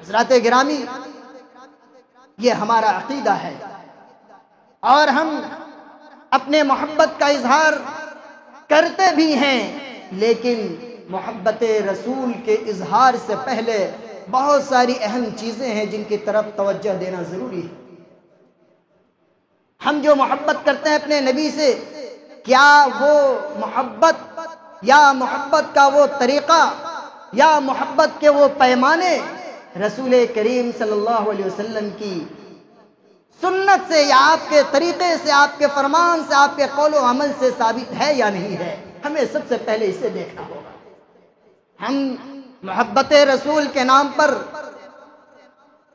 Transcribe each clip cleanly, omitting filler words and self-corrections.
حضرات گرامی، یہ ہمارا عقیدہ ہے اور ہم اپنے محبت کا اظہار کرتے بھی ہیں، لیکن محبت رسول کے اظہار سے پہلے بہت ساری اہم چیزیں ہیں جن کی طرف توجہ دینا ضروری ہے۔ ہم جو محبت کرتے ہیں اپنے نبی سے، کیا وہ محبت یا محبت کا وہ طریقہ یا محبت کے وہ پیمانے رسول کریم صلی اللہ علیہ وسلم کی سنت سے یا آپ کے طریقے سے، آپ کے فرمان سے، آپ کے قول و عمل سے ثابت ہے یا نہیں ہے؟ ہمیں سب سے پہلے اسے دیکھنا ہوگا۔ ہم محبت رسول کے نام پر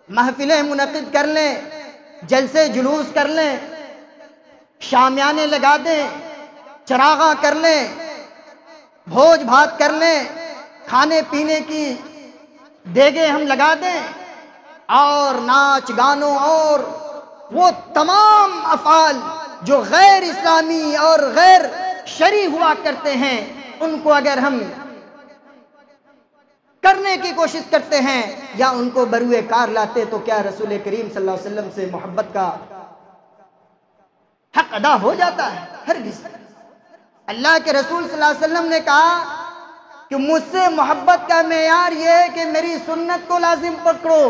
محفلیں منعقد کر لیں، جلسے جلوس کر لیں، شامیانے لگا دیں، چراغاں کر لیں، بھوج بھات کر لیں، کھانے پینے کی دیگیں ہم لگا دیں، اور ناچ گانوں اور وہ تمام افعال جو غیر اسلامی اور غیر شرعی ہوا کرتے ہیں، ان کو اگر ہم کرنے کی کوشش کرتے ہیں یا ان کو بروئے کار لاتے، تو کیا رسول کریم صلی اللہ علیہ وسلم سے محبت کا حق ادا ہو جاتا ہے؟ ہرگز۔ اللہ کے رسول صلی اللہ علیہ وسلم نے کہا کہ مجھ سے محبت کا معیار یہ ہے کہ میری سنت کو لازم پکڑو،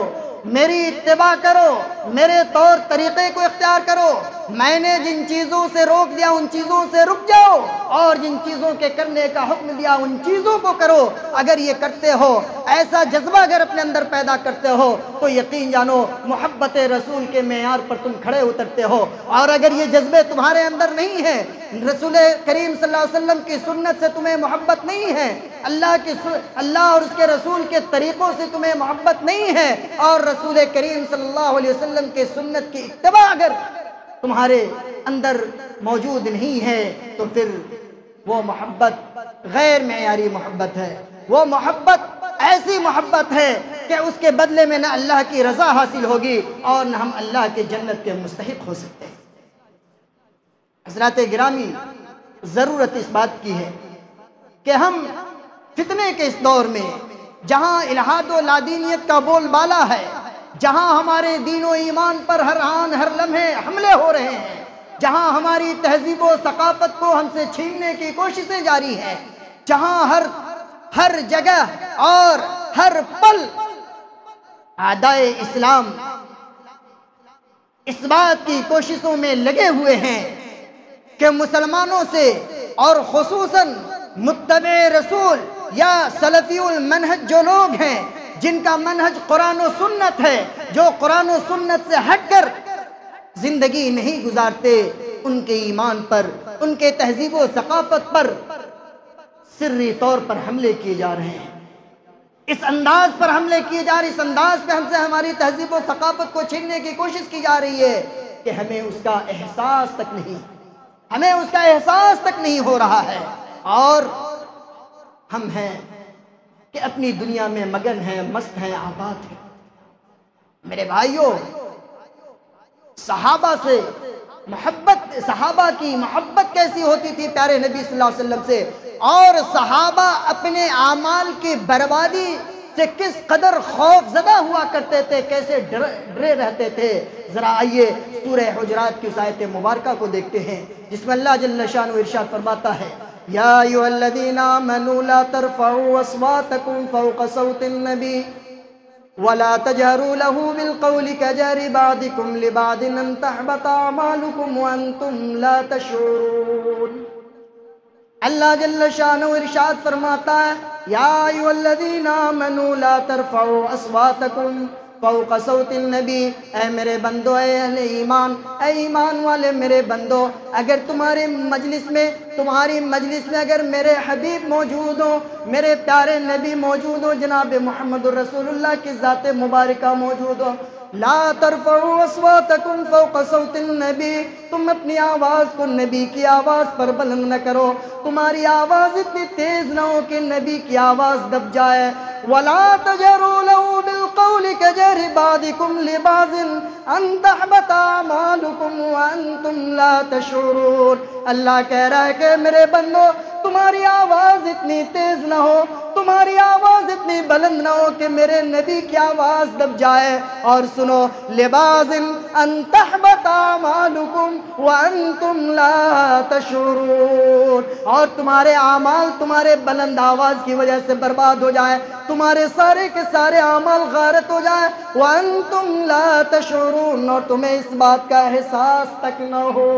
میری اتباع کرو، میرے طور طریقے کو اختیار کرو، میں نے جن چیزوں سے روک دیا ان چیزوں سے رک جاؤ، اور جن چیزوں کے کرنے کا حکم دیا ان چیزوں کو کرو۔ اگر یہ کرتے ہو، ایسا جذبہ اگر اپنے اندر پیدا کرتے ہو، تو یقین جانو محبت رسول کے معیار پر تم کھڑے اترتے ہو۔ اور اگر یہ جذبے تمہارے اندر نہیں ہیں، رسول کریم صلی اللہ علیہ وسلم کی سنت سے تمہیں محبت نہیں ہے، اللہ اور اس کے رسول کے طریقوں سے تمہیں محبت نہیں ہے، اور رسول کریم صلی اللہ علیہ وسلم کے سنت کی اتباع اگر تمہارے اندر موجود نہیں ہے، تو پھر وہ محبت غیر معیاری محبت ہے۔ وہ محبت ایسی محبت ہے کہ اس کے بدلے میں نہ اللہ کی رضا حاصل ہوگی اور نہ ہم اللہ کے جنت کے مستحق ہو سکتے ہیں۔ حضرات گرامی، ضرورت اس بات کی ہے کہ ہم فتنے کے اس دور میں، جہاں الحاد و لادینیت کا بول بالا ہے، جہاں ہمارے دین و ایمان پر ہر آن ہر لمحے حملے ہو رہے ہیں، جہاں ہماری تہذیب و ثقافت کو ہم سے چھیننے کی کوششیں جاری ہیں، جہاں ہر جگہ اور ہر پل اعدائے اسلام اس بات کی کوششوں میں لگے ہوئے ہیں کہ مسلمانوں سے، اور خصوصاً متبع رسول یا سلفی المنہج جو لوگ ہیں، جن کا منہج قرآن و سنت ہے، جو قرآن و سنت سے ہٹ کر زندگی نہیں گزارتے، ان کے ایمان پر، ان کے تہذیب و ثقافت پر سری طور پر حملے کیے جا رہے ہیں۔ اس انداز پر حملے کیے جا رہے ہیں، اس انداز پہ ہم سے ہماری تہذیب و ثقافت کو چھیننے کی کوشش کی جا رہی ہے کہ ہمیں اس کا احساس تک نہیں ہو رہا ہے، اور ہم ہیں کہ اپنی دنیا میں مگن ہیں، مست ہیں، آباد ہیں۔ میرے بھائیوں، صحابہ کی محبت کیسی ہوتی تھی پیارے نبی صلی اللہ علیہ وسلم سے، اور صحابہ اپنے اعمال کی بربادی سے کس قدر خوف زدہ ہوا کرتے تھے، کیسے ڈرے رہتے تھے۔ ذرا آئیے سورہ حجرات کی اس آیت مبارکہ کو دیکھتے ہیں، جس میں اللہ جل شانہ ارشاد فرماتا ہے، یا ایھا الذین آمنوا لا ترفعوا اصواتکم فوق صوت النبی ولا تجهروا له بالقول كجهر بعضكم لبعض ان تحبط اعمالكم وانتم لا تشعرون۔ اللہ جل شانہ ارشاد فرماتا ہے، یا ایھا الذین آمنوا لا ترفعوا اصواتکم فوق صوت النبی، اے میرے بندو، اے اہل ایمان، اے ایمان والے میرے بندو، اگر تمہاری مجلس میں اگر میرے حبیب موجود ہو، میرے پیارے نبی موجود ہو، جناب محمد رسول اللہ کی ذات مبارکہ موجود ہو، لا ترفعوا اصواتکم فوق صوت النبی، تم اپنی آواز کو نبی کی آواز پر بلند نہ کرو، تمہاری آواز اتنی تیز نہ ہو کہ نبی کی آواز دب جائے، ولا تجهروا له بالقول كجهر بعضكم لبعض ان تحبط اعمالكم وانتم لا تشعرون۔ اللہ کہہ رہا ہے کہ میرے بندو، تمہاری آواز اتنی تیز نہ ہو، تمہاری آواز اتنی بلند نہ ہو کہ میرے نبی کی آواز دب جائے۔ اور سنو، لباس ان تحبط اعمالکم وانتم لا تشعرون، اور تمہارے اعمال تمہارے بلند آواز کی وجہ سے برباد ہو جائے، تمہارے سارے کے سارے اعمال غارت ہو جائے، وانتم لا تشعرون، اور تمہیں اس بات کا احساس تک نہ ہو،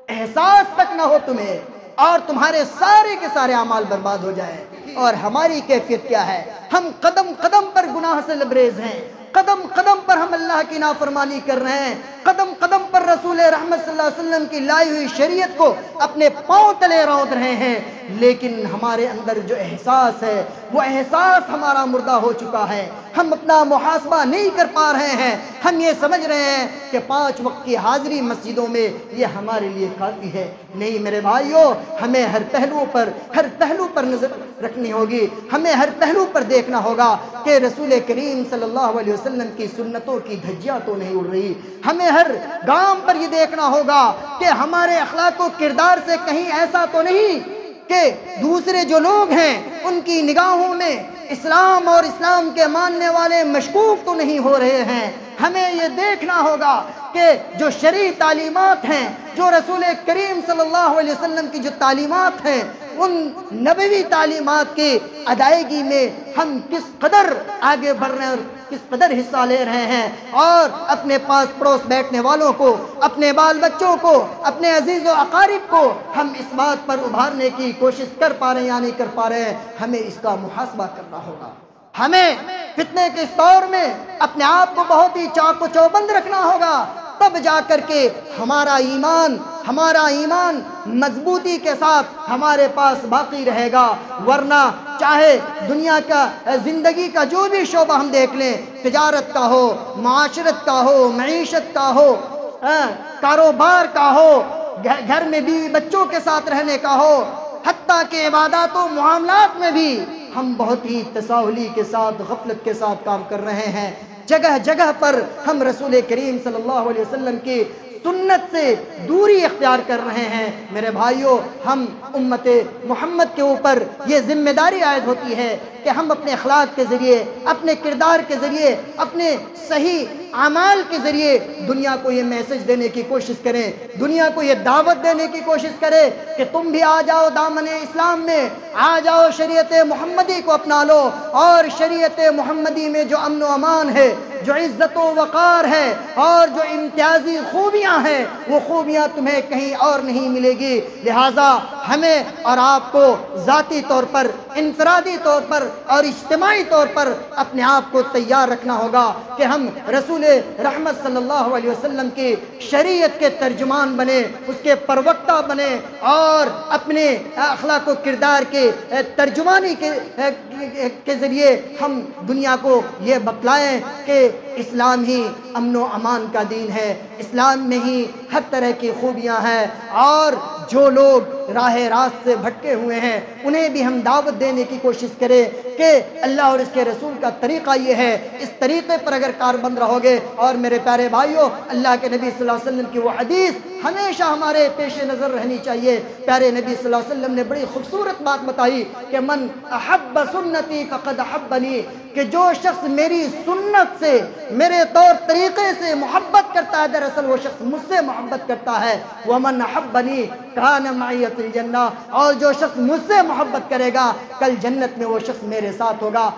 احساس تک نہ ہو تمہیں، اور تمہارے سارے کے سارے اعمال برباد ہو جائے۔ اور ہماری کیفیت کیا ہے؟ ہم قدم قدم پر گناہ سے لبریز ہیں، قدم قدم پر ہم اللہ کی نافرمانی کر رہے ہیں، قدم قدم پر رسول رحمت صلی اللہ علیہ وسلم کی لائی ہوئی شریعت کو اپنے پاؤں تلے رونت رہے ہیں، لیکن ہمارے اندر جو احساس ہے وہ احساس ہمارا مردہ ہو چکا ہے۔ ہم اپنا محاسبہ نہیں کر پا رہے ہیں، ہم یہ سمجھ رہے ہیں کہ 5 وقت کی حاضری مسجدوں میں یہ ہمارے لیے کافی ہے۔ نہیں میرے بھائیوں، ہمیں ہر پہلو پر نظر رکھنی ہوگی، ہمیں ہر پہلو پر دیکھنا ہوگا کہ رسول کریم صلی اللہ علیہ وسلم کی سنتوں کی دھجیاں تو نہیں اڑ رہی۔ ہمیں ہر گام پر یہ دیکھنا ہوگا کہ ہمارے اخلاق و کردار سے کہیں ایسا تو نہیں کہ دوسرے جو لوگ ہیں ان کی نگاہوں میں اسلام اور اسلام کے ماننے والے مشکوک تو نہیں ہو رہے ہیں۔ ہمیں یہ دیکھنا ہوگا کہ جو شرعی تعلیمات ہیں، جو رسول کریم صلی اللہ علیہ وسلم کی جو تعلیمات ہیں، ان نبوی تعلیمات کی ادائیگی میں ہم کس قدر آگے بڑھ رہے ہیں اور کس قدر حصہ لے رہے ہیں، اور اپنے پاس پڑوس بیٹھنے والوں کو، اپنے بال بچوں کو، اپنے عزیز و اقارب کو ہم اس بات پر ابھارنے کی کوشش کر پا رہے ہیں یا نہیں کر پا رہے ہیں۔ ہمیں اس کا محاسبہ کرنا ہوگا۔ ہمیں فتنے کے اس دور میں اپنے آپ کو بہت ہی چاق و چوبند رکھنا ہوگا، تب جا کر کے ہمارا ایمان مضبوطی کے ساتھ ہمارے پاس باقی رہے گا، ورنہ چاہے دنیا کا زندگی کا جو بھی شعبہ ہم دیکھ لیں، تجارت کا ہو، معاشرت کا ہو، معیشت کا ہو، کاروبار کا ہو، گھر میں بیوی بچوں کے ساتھ رہنے کا ہو، حتیٰ کہ عبادات و معاملات میں بھی ہم بہت ہی تساہلی کے ساتھ، غفلت کے ساتھ کام کر رہے ہیں۔ جگہ جگہ پر ہم رسول کریم صلی اللہ علیہ وسلم کی سنت سے دوری اختیار کر رہے ہیں۔ میرے بھائیوں، ہم امت محمد کے اوپر یہ ذمہ داری عائد ہوتی ہے کہ ہم اپنے اخلاق کے ذریعے، اپنے کردار کے ذریعے، اپنے صحیح اعمال کے ذریعے دنیا کو یہ میسج دینے کی کوشش کریں، دنیا کو یہ دعوت دینے کی کوشش کریں کہ تم بھی آ جاؤ دامن اسلام میں، آ جاؤ شریعت محمدی کو اپنا لو، اور شریعت محمدی میں جو امن و امان ہے، جو عزت و وقار ہے، اور جو امتیازی خوبیاں ہیں، وہ خوبیاں تمہیں کہیں اور نہیں ملے گی۔ لہٰذا ہمیں اور آپ کو ذاتی طور پر، انفرادی طور پر اور اجتماعی طور پر اپنے آپ کو تیار رکھنا ہوگا کہ ہم رسول رحمت صلی اللہ علیہ وسلم کی شریعت کے ترجمان بنے، اس کے پروقتہ بنے، اور اپنے اخلاق و کردار کے ترجمانی کے ذریعے ہم دنیا کو یہ بتلائیں کہ اسلام ہی امن و امان کا دین ہے، اسلام میں ہی ہر طرح کی خوبیاں ہیں، اور جو لوگ راہ راست سے بھٹکے ہوئے ہیں انہیں بھی ہم دعوت دینے کی کوشش کریں کہ اللہ اور اس کے رسول کا طریقہ یہ ہے، اس طریقے پر اگر کاربند رہو گے۔ اور میرے پیارے بھائیوں، اللہ کے نبی صلی اللہ علیہ وسلم کی وہ حدیث ہمیشہ ہمارے پیش نظر رہنی چاہیے۔ پیارے نبی صلی اللہ علیہ وسلم نے بڑی خوبصورت بات بتائی کہ من احب سنتی فقد احبنی، کہ جو شخص میری سنت سے، میرے طور طریقے سے محبت کرتا ہے، دراصل وہ شخص مجھ سے محبت کرتا ہے۔ ومن احبنی کان معی فی الجنہ، اور جو شخص مجھ سے محبت کرے گا کل جنت میں وہ شخص میرے ساتھ ہوگا۔